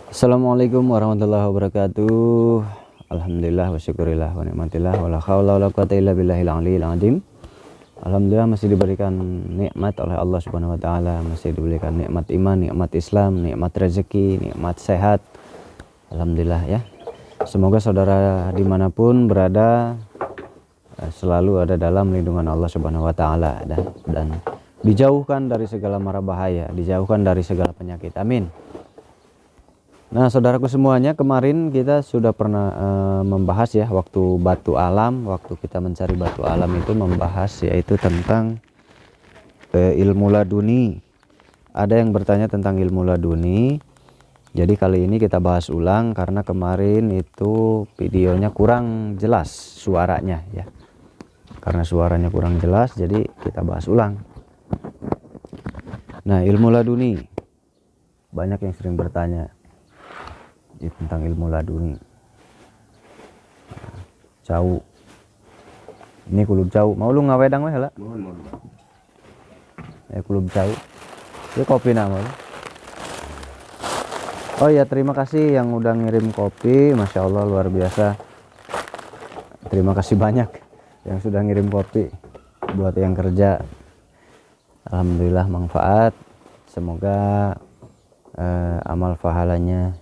Assalamualaikum warahmatullahi wabarakatuh. Alhamdulillah wa syukurillah wa nikmatillah wa la haula wa la quwata illa billahil aliyil azim. Alhamdulillah masih diberikan nikmat oleh Allah Subhanahu wa taala, masih diberikan nikmat iman, nikmat Islam, nikmat rezeki, nikmat sehat. Alhamdulillah ya. Semoga saudara dimanapun berada selalu ada dalam lindungan Allah Subhanahu wa taala dan dijauhkan dari segala mara bahaya, dijauhkan dari segala penyakit. Amin. Nah, saudaraku semuanya, kemarin kita sudah pernah membahas ya waktu batu alam, waktu kita mencari batu alam itu membahas yaitu tentang ilmu laduni. Ada yang bertanya tentang ilmu laduni. Jadi kali ini kita bahas ulang karena kemarin itu videonya kurang jelas suaranya ya. Karena suaranya kurang jelas, jadi kita bahas ulang. Nah, ilmu laduni. Banyak yang sering bertanya tentang ilmu laduni. Jauh. Ini kulub jauh. Mau lu ngawedang weh lah. Mohon. Kulub jauh. Ini kopi nama lu. Oh ya, terima kasih yang udah ngirim kopi. Masya Allah luar biasa. Terima kasih banyak yang sudah ngirim kopi buat yang kerja. Alhamdulillah manfaat. Semoga amal pahalanya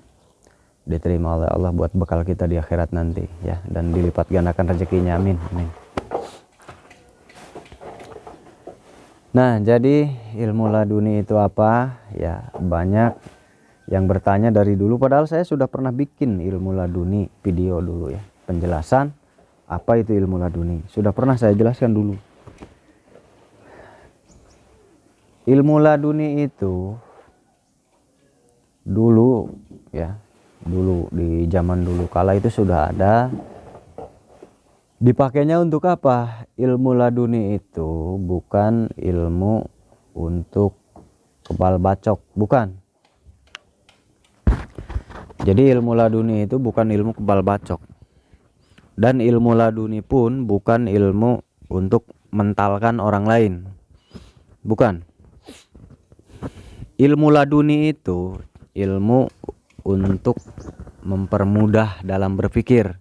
diterima oleh Allah buat bekal kita di akhirat nanti ya, dan dilipat gandakan rezekinya, amin amin. Nah, jadi ilmu laduni itu apa ya, banyak yang bertanya dari dulu, padahal saya sudah pernah bikin ilmu laduni video dulu ya, penjelasan apa itu ilmu laduni sudah pernah saya jelaskan dulu. Ilmu laduni itu dulu ya, dulu di zaman dulu kala itu sudah ada. Dipakainya untuk apa? Ilmu laduni itu bukan ilmu untuk kebal bacok, bukan. Jadi ilmu laduni itu bukan ilmu kebal bacok, dan ilmu laduni pun bukan ilmu untuk mentalkan orang lain, bukan. Ilmu laduni itu ilmu untuk mempermudah dalam berpikir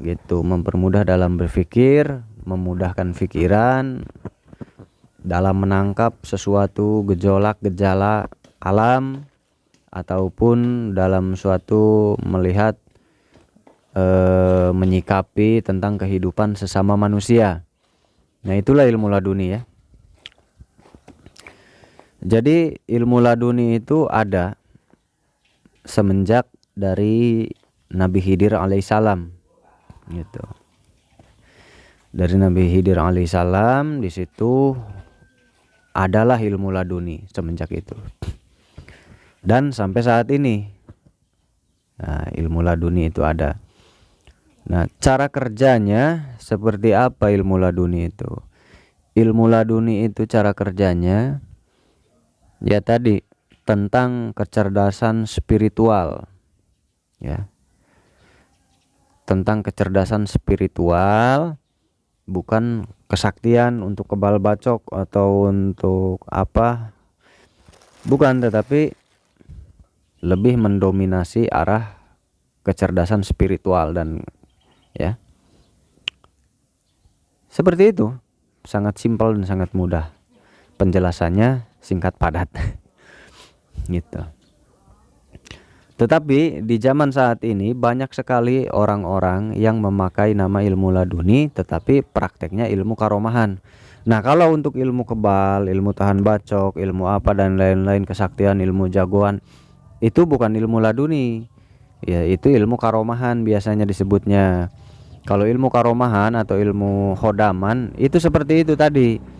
gitu, mempermudah dalam berpikir, memudahkan pikiran dalam menangkap sesuatu gejolak gejala alam ataupun dalam suatu melihat menyikapi tentang kehidupan sesama manusia. Nah, itulah ilmu laduni ya. Jadi ilmu laduni itu ada semenjak dari Nabi Khidir alaihissalam gitu. Dari Nabi Khidir alaihissalam di situ adalah ilmu laduni semenjak itu. Dan sampai saat ini nah, ilmu laduni itu ada. Nah, cara kerjanya seperti apa ilmu laduni itu? Ilmu laduni itu cara kerjanya ya tadi tentang kecerdasan spiritual ya, tentang kecerdasan spiritual, bukan kesaktian untuk kebal bacok atau untuk apa, bukan, tetapi lebih mendominasi arah kecerdasan spiritual dan ya seperti itu. Sangat simpel dan sangat mudah penjelasannya, singkat padat gitu. Tetapi di zaman saat ini banyak sekali orang-orang yang memakai nama ilmu laduni tetapi prakteknya ilmu karomahan. Nah, kalau untuk ilmu kebal, ilmu tahan bacok, ilmu apa dan lain-lain, kesaktian, ilmu jagoan, itu bukan ilmu laduni ya, itu ilmu karomahan biasanya disebutnya. Kalau ilmu karomahan atau ilmu khodaman itu seperti itu tadi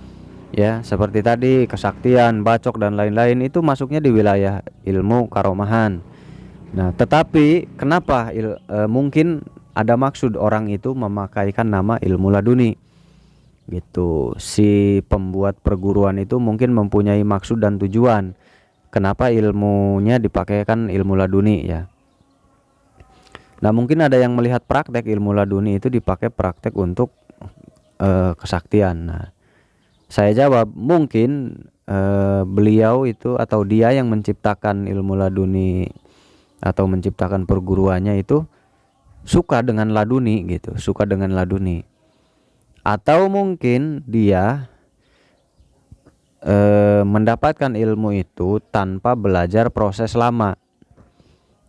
ya, seperti tadi kesaktian, bacok dan lain-lain itu masuknya di wilayah ilmu karomahan. Nah, tetapi kenapa mungkin ada maksud orang itu memakaikan nama ilmu laduni gitu. Si pembuat perguruan itu mungkin mempunyai maksud dan tujuan kenapa ilmunya dipakaikan ilmu laduni ya. Nah, mungkin ada yang melihat praktek ilmu laduni itu dipakai praktek untuk kesaktian. Nah, saya jawab mungkin beliau itu atau dia yang menciptakan ilmu laduni atau menciptakan perguruannya itu suka dengan laduni gitu, suka dengan laduni. Atau mungkin dia mendapatkan ilmu itu tanpa belajar proses lama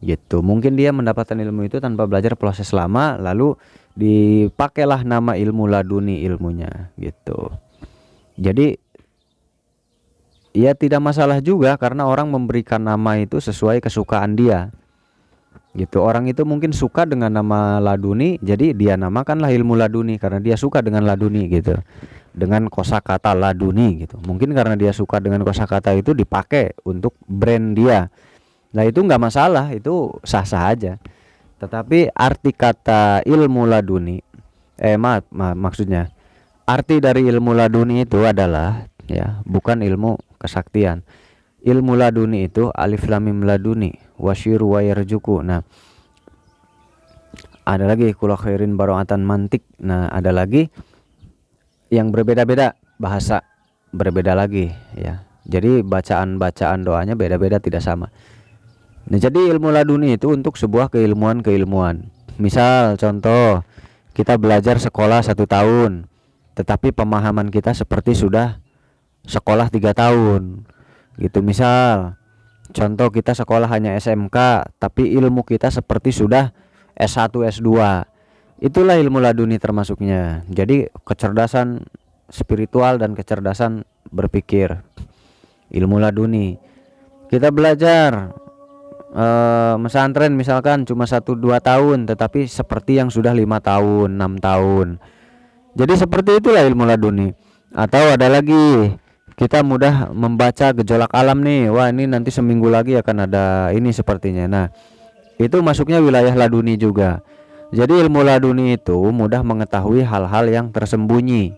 gitu. Mungkin dia mendapatkan ilmu itu tanpa belajar proses lama, lalu dipakailah nama ilmu laduni ilmunya gitu. Jadi ya tidak masalah juga karena orang memberikan nama itu sesuai kesukaan dia gitu. Orang itu mungkin suka dengan nama laduni, jadi dia namakanlah ilmu laduni karena dia suka dengan laduni gitu, dengan kosakata laduni gitu. Mungkin karena dia suka dengan kosakata itu dipakai untuk brand dia. Nah itu nggak masalah, itu sah-sah aja. Tetapi arti kata ilmu laduni, maksudnya arti dari ilmu laduni itu adalah ya bukan ilmu kesaktian. Ilmu laduni itu alif lam mim laduni wasyiru wa yarjuku. Nah ada lagi kula khairin baro'atan mantik. Nah ada lagi yang berbeda-beda, bahasa berbeda lagi ya. Jadi bacaan-bacaan doanya beda-beda, tidak sama. Nah jadi ilmu laduni itu untuk sebuah keilmuan. Misal contoh, kita belajar sekolah 1 tahun, tetapi pemahaman kita seperti sudah sekolah 3 tahun gitu. Misal contoh, kita sekolah hanya SMK, tapi ilmu kita seperti sudah S1 S2. Itulah ilmu laduni termasuknya. Jadi kecerdasan spiritual dan kecerdasan berpikir, ilmu laduni. Kita belajar mesantren misalkan cuma 1-2 tahun, tetapi seperti yang sudah 5 tahun 6 tahun. Jadi seperti itulah ilmu laduni. Atau ada lagi, kita mudah membaca gejolak alam nih, wah ini nanti seminggu lagi akan ada ini sepertinya. Nah itu masuknya wilayah laduni juga. Jadi ilmu laduni itu mudah mengetahui hal-hal yang tersembunyi,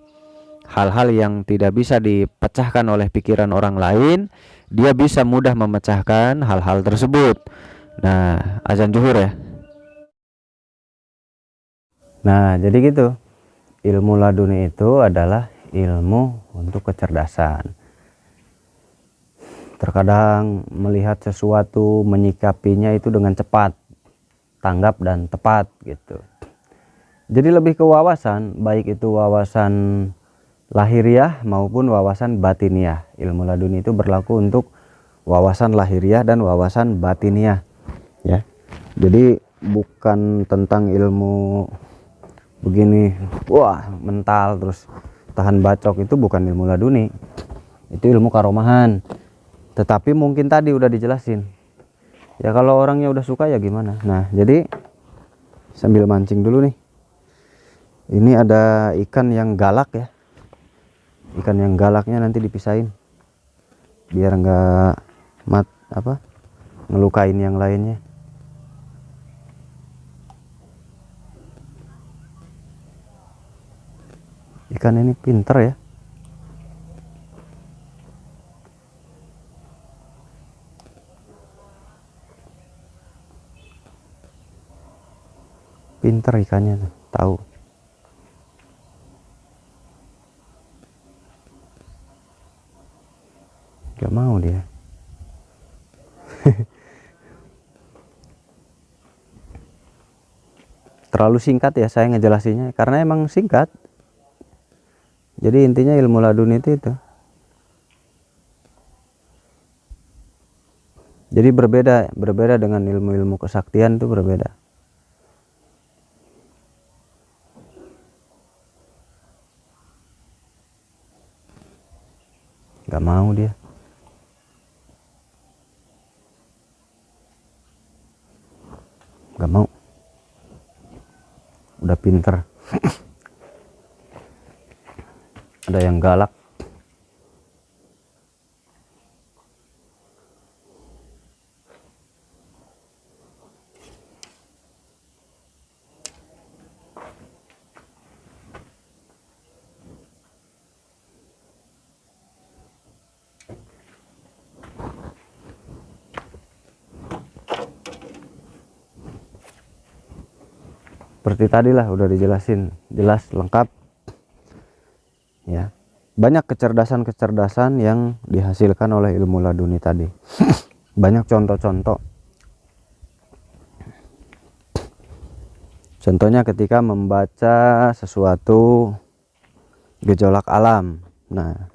hal-hal yang tidak bisa dipecahkan oleh pikiran orang lain. Dia bisa mudah memecahkan hal-hal tersebut. Nah azan zuhur ya. Nah jadi gitu, ilmu laduni itu adalah ilmu untuk kecerdasan. Terkadang melihat sesuatu, menyikapinya itu dengan cepat, tanggap dan tepat gitu. Jadi lebih ke wawasan, baik itu wawasan lahiriah maupun wawasan batiniah. Ilmu laduni itu berlaku untuk wawasan lahiriah dan wawasan batiniah ya. Jadi bukan tentang ilmu begini, wah mental terus tahan bacok, itu bukan ilmu laduni, itu ilmu karomahan. Tetapi mungkin tadi udah dijelasin ya, kalau orangnya udah suka ya gimana. Nah jadi sambil mancing dulu nih, ini ada ikan yang galak ya. Ikan yang galaknya nanti dipisahin biar enggak ngelukain yang lainnya. Ikan ini pinter ya. Pinter ikannya tuh, tahu. Gak mau dia. Terlalu singkat ya saya ngejelasinnya, karena emang singkat. Jadi intinya ilmu laduni itu. Jadi berbeda dengan ilmu-ilmu kesaktian, itu berbeda. Gak mau dia. Gak mau. Udah pinter. Ada yang galak. Seperti tadi lah udah dijelasin, jelas lengkap ya. Banyak kecerdasan yang dihasilkan oleh ilmu laduni tadi. Banyak contoh-contoh Contohnya ketika membaca sesuatu gejolak alam. Nah,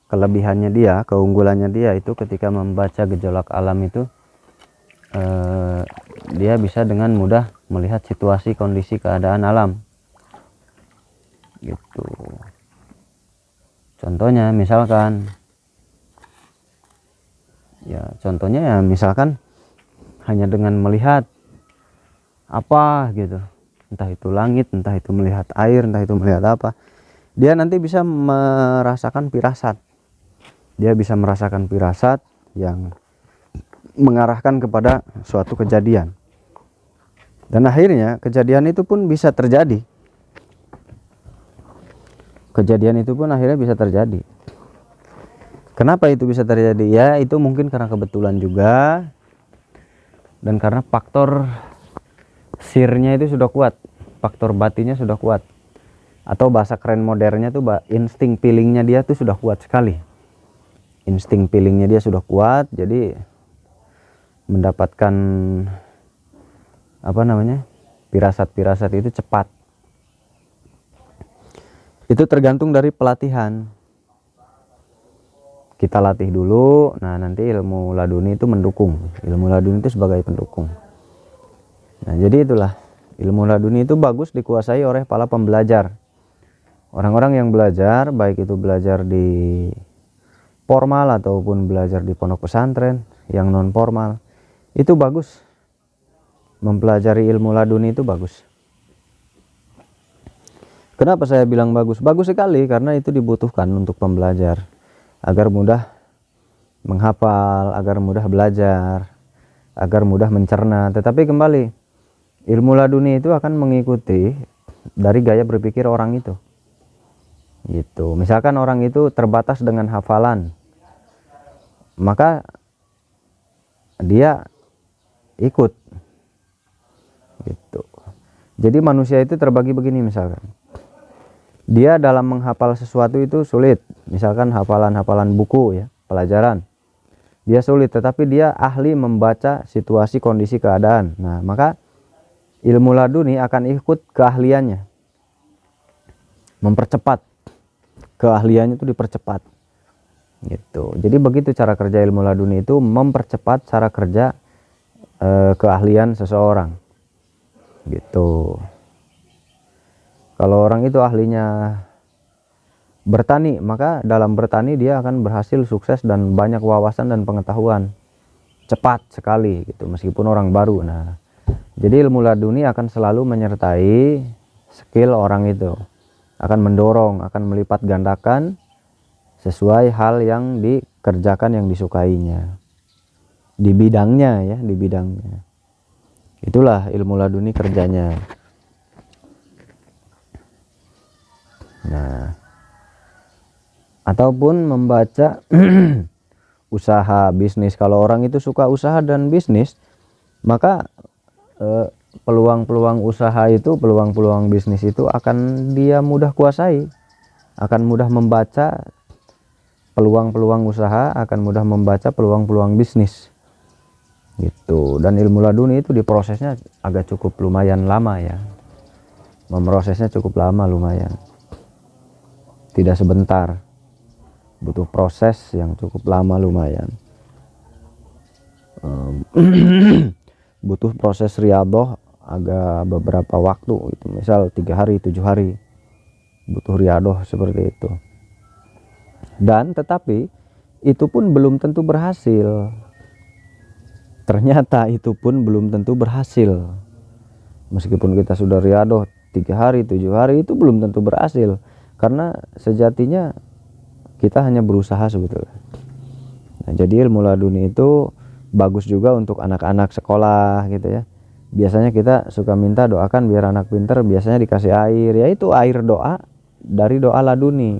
kelebihannya dia, keunggulannya dia itu ketika membaca gejolak alam itu dia bisa dengan mudah melihat situasi, kondisi, keadaan alam gitu. Contohnya misalkan misalkan hanya dengan melihat apa gitu, entah itu langit, entah itu melihat air, entah itu melihat apa, dia nanti bisa merasakan firasat. Dia bisa merasakan firasat yang mengarahkan kepada suatu kejadian, dan akhirnya kejadian itu pun bisa terjadi. Kejadian itu pun akhirnya bisa terjadi. Kenapa itu bisa terjadi? Ya itu mungkin karena kebetulan juga, dan karena faktor sirnya itu sudah kuat, faktor batinnya sudah kuat, atau bahasa keren modernnya tuh insting feelingnya dia tuh sudah kuat sekali. Insting feelingnya dia sudah kuat, jadi mendapatkan firasat-firasat itu cepat. Itu tergantung dari pelatihan. Kita latih dulu, nah nanti ilmu laduni itu mendukung. Ilmu laduni itu sebagai pendukung. Nah jadi itulah, ilmu laduni itu bagus dikuasai oleh para pembelajar. Orang-orang yang belajar, baik itu belajar di formal ataupun belajar di pondok pesantren yang non formal, itu bagus. Mempelajari ilmu laduni itu bagus. Kenapa saya bilang bagus? Bagus sekali karena itu dibutuhkan untuk pembelajar, agar mudah menghafal, agar mudah belajar, agar mudah mencerna. Tetapi kembali, ilmu laduni itu akan mengikuti dari gaya berpikir orang itu. Gitu. Misalkan orang itu terbatas dengan hafalan, maka dia ikut. Gitu. Jadi manusia itu terbagi begini, misalkan dia dalam menghafal sesuatu itu sulit, misalkan hafalan buku ya, pelajaran, dia sulit, tetapi dia ahli membaca situasi, kondisi, keadaan. Nah maka ilmu laduni akan ikut keahliannya, mempercepat keahliannya itu, dipercepat gitu. Jadi begitu cara kerja ilmu laduni itu, mempercepat cara kerja keahlian seseorang gitu. Kalau orang itu ahlinya bertani, maka dalam bertani dia akan berhasil, sukses, dan banyak wawasan dan pengetahuan cepat sekali gitu, meskipun orang baru. Nah jadi ilmu laduni akan selalu menyertai skill orang itu, akan mendorong, akan melipat gandakan sesuai hal yang dikerjakan, yang disukainya di bidangnya ya, di bidangnya. Itulah ilmu laduni kerjanya. Nah, ataupun membaca usaha, bisnis. Kalau orang itu suka usaha dan bisnis, maka peluang-peluang usaha itu, peluang-peluang bisnis itu akan dia mudah kuasai, akan mudah membaca peluang-peluang usaha, akan mudah membaca peluang-peluang bisnis gitu. Dan ilmu laduni itu diprosesnya agak cukup lumayan lama ya, memprosesnya cukup lama, lumayan, tidak sebentar, butuh proses yang cukup lama, lumayan. Butuh proses riyadhah agak beberapa waktu itu, misal 3 hari 7 hari butuh riyadhah seperti itu. Dan tetapi itu pun belum tentu berhasil. Ternyata itu pun belum tentu berhasil. Meskipun kita sudah riyadhah 3 hari 7 hari, itu belum tentu berhasil, karena sejatinya kita hanya berusaha sebetulnya. Nah, jadi ilmu laduni itu bagus juga untuk anak-anak sekolah gitu ya. Biasanya kita suka minta doakan biar anak pinter, biasanya dikasih air, yaitu air doa dari doa laduni.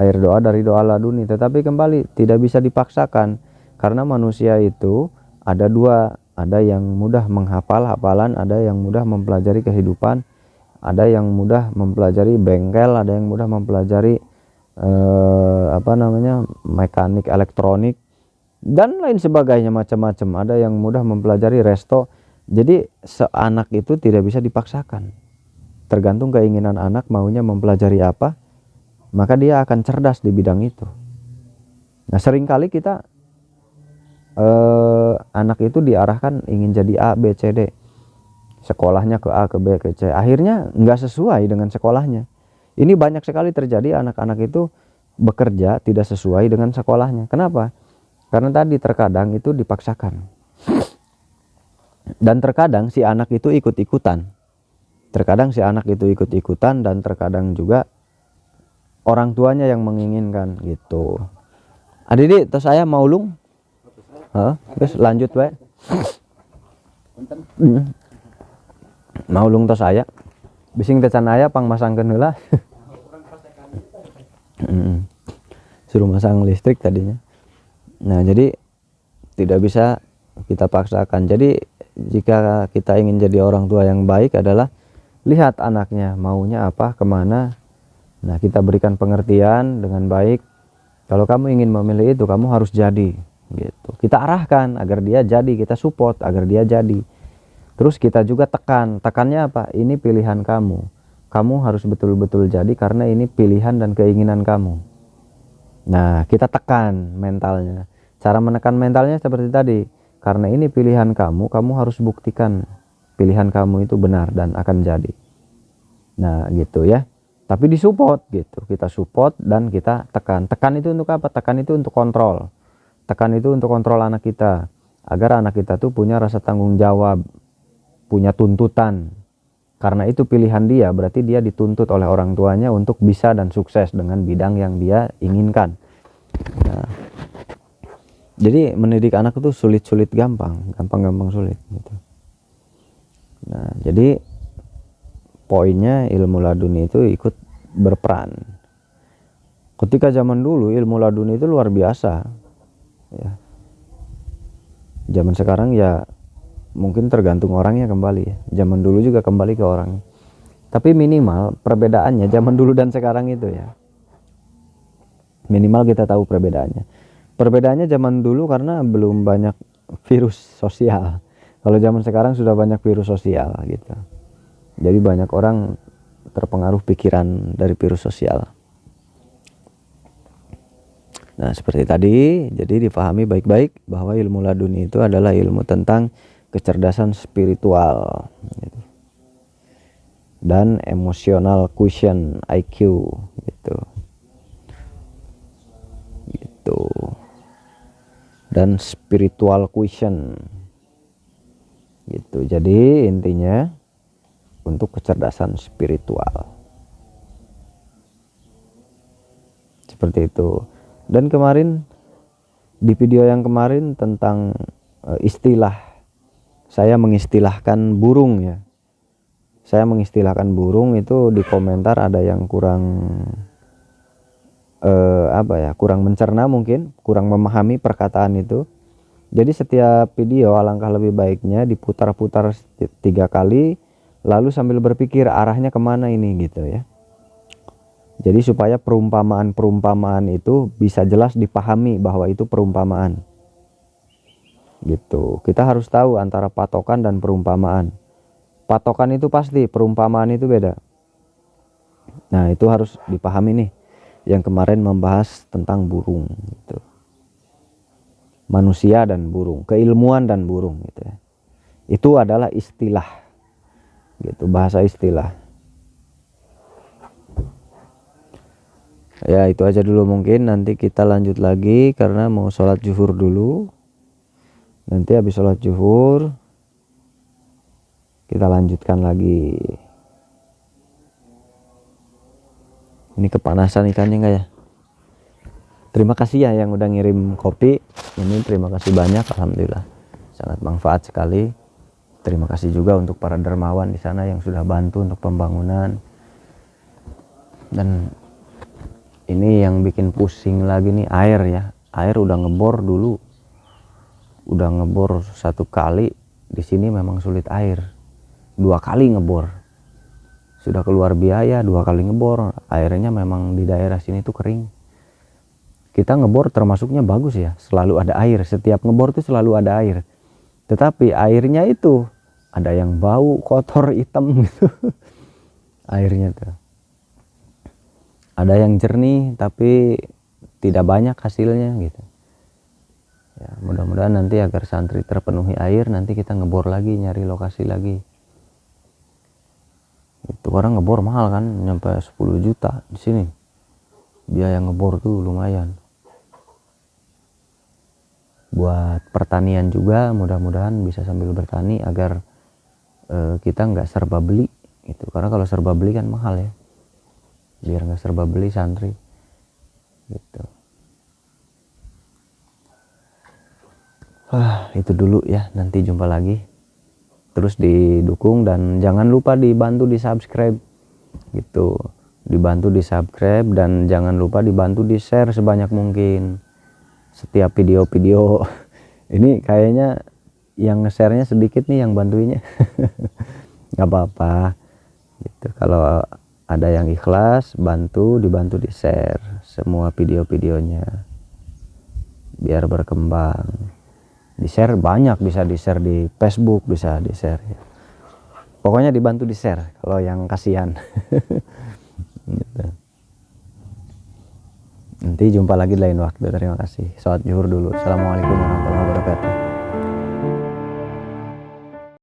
Air doa dari doa laduni. Tetapi kembali tidak bisa dipaksakan, karena manusia itu ada dua, ada yang mudah menghafal hafalan, ada yang mudah mempelajari kehidupan, ada yang mudah mempelajari bengkel, ada yang mudah mempelajari mekanik, elektronik, dan lain sebagainya, macam-macam. Ada yang mudah mempelajari resto. Jadi seanak itu tidak bisa dipaksakan, tergantung keinginan anak maunya mempelajari apa, maka dia akan cerdas di bidang itu. Nah seringkali kita anak itu diarahkan ingin jadi A, B, C, D, sekolahnya ke A, ke B, ke C, akhirnya nggak sesuai dengan sekolahnya. Ini banyak sekali terjadi, anak-anak itu bekerja tidak sesuai dengan sekolahnya. Kenapa? Karena tadi terkadang itu dipaksakan, dan terkadang si anak itu ikut-ikutan. Terkadang si anak itu ikut-ikutan, dan terkadang juga orang tuanya yang menginginkan gitu. Adik, tos saya mau ulung. Terus lanjut we. Mau ulung tos saya. Bising tecan aya pang masangkeun heula. Suruh masang listrik tadinya. Nah, jadi tidak bisa kita paksakan. Jadi jika kita ingin jadi orang tua yang baik adalah lihat anaknya maunya apa, kemana. Nah, kita berikan pengertian dengan baik. Kalau kamu ingin memilih itu, kamu harus jadi gitu. Kita arahkan agar dia jadi, kita support agar dia jadi. Terus kita juga tekannya apa? Ini pilihan kamu. Kamu harus betul-betul jadi karena ini pilihan dan keinginan kamu. Nah, kita tekan mentalnya. Cara menekan mentalnya seperti tadi. Karena ini pilihan kamu, kamu harus buktikan pilihan kamu itu benar dan akan jadi. Nah, gitu ya. Tapi disupport gitu. Kita support dan kita tekan. Tekan itu untuk apa? Tekan itu untuk kontrol. Tekan itu untuk kontrol anak kita. Agar anak kita tuh punya rasa tanggung jawab, punya tuntutan. Karena itu pilihan dia, berarti dia dituntut oleh orang tuanya untuk bisa dan sukses dengan bidang yang dia inginkan. Nah, jadi mendidik anak itu sulit-sulit gampang, gampang-gampang sulit gitu. Nah, jadi poinnya ilmu laduni itu ikut berperan. Ketika zaman dulu ilmu laduni itu luar biasa ya. Zaman sekarang ya mungkin tergantung orangnya kembali ya. Zaman dulu juga kembali ke orang. Tapi minimal perbedaannya zaman dulu dan sekarang itu ya. Minimal kita tahu perbedaannya. Perbedaannya zaman dulu karena belum banyak virus sosial. Kalau zaman sekarang sudah banyak virus sosial gitu. Jadi banyak orang terpengaruh pikiran dari virus sosial. Nah, seperti tadi, jadi difahami baik-baik bahwa ilmu laduni itu adalah ilmu tentang kecerdasan spiritual gitu. Dan emotional quotient IQ gitu. Dan spiritual quotient gitu. Jadi intinya untuk kecerdasan spiritual seperti itu. Dan kemarin di video yang kemarin tentang istilah, saya mengistilahkan burung ya. Saya mengistilahkan burung itu di komentar ada yang kurang kurang mencerna, mungkin kurang memahami perkataan itu. Jadi setiap video alangkah lebih baiknya diputar-putar 3 kali, lalu sambil berpikir arahnya kemana ini gitu ya. Jadi supaya perumpamaan-perumpamaan itu bisa jelas dipahami bahwa itu perumpamaan gitu. Kita harus tahu antara patokan dan perumpamaan. Patokan itu pasti, perumpamaan itu beda. Nah, itu harus dipahami nih. Yang kemarin membahas tentang burung gitu. Manusia dan burung, keilmuan dan burung gitu ya. Itu adalah istilah gitu, bahasa istilah. Ya, itu aja dulu mungkin. Nanti kita lanjut lagi karena mau sholat zuhur dulu. Nanti habis sholat zuhur kita lanjutkan lagi. Ini kepanasan ikannya enggak ya? Terima kasih ya yang udah ngirim kopi. Ini terima kasih banyak, alhamdulillah. Sangat manfaat sekali. Terima kasih juga untuk para dermawan di sana yang sudah bantu untuk pembangunan. Dan ini yang bikin pusing lagi nih air ya. Air udah ngebor dulu. Udah ngebor 1 kali. Di sini memang sulit air. 2 kali ngebor. Sudah keluar biaya 2 kali ngebor. Airnya memang di daerah sini tuh kering. Kita ngebor termasuknya bagus ya. Selalu ada air. Setiap ngebor tuh selalu ada air. Tetapi airnya itu ada yang bau kotor hitam gitu airnya tuh. Ada yang jernih tapi tidak banyak hasilnya gitu. Ya, mudah-mudahan nanti agar santri terpenuhi air, nanti kita ngebor lagi, nyari lokasi lagi. Itu orang ngebor mahal kan, nyampe 10 juta di sini. Biaya ngebor tuh lumayan. Buat pertanian juga mudah-mudahan bisa sambil bertani agar kita nggak serba beli gitu. Karena kalau serba beli kan mahal ya. Biar nggak serba beli santri gitu. Itu dulu ya, nanti jumpa lagi. Terus didukung dan jangan lupa dibantu di subscribe gitu, dibantu di subscribe dan jangan lupa dibantu di share sebanyak mungkin setiap video-video. Ini kayaknya yang nge-share-nya sedikit nih, yang bantuinnya nggak apa-apa gitu. Kalau ada yang ikhlas dibantu di share semua video-videonya biar berkembang. Di share banyak, bisa di share di Facebook, bisa di share ya. Pokoknya dibantu di share kalau yang kasihan. Gitu. Nanti jumpa lagi lain waktu. Terima kasih. Sholat zuhur dulu. Assalamualaikum warahmatullahi wabarakatuh.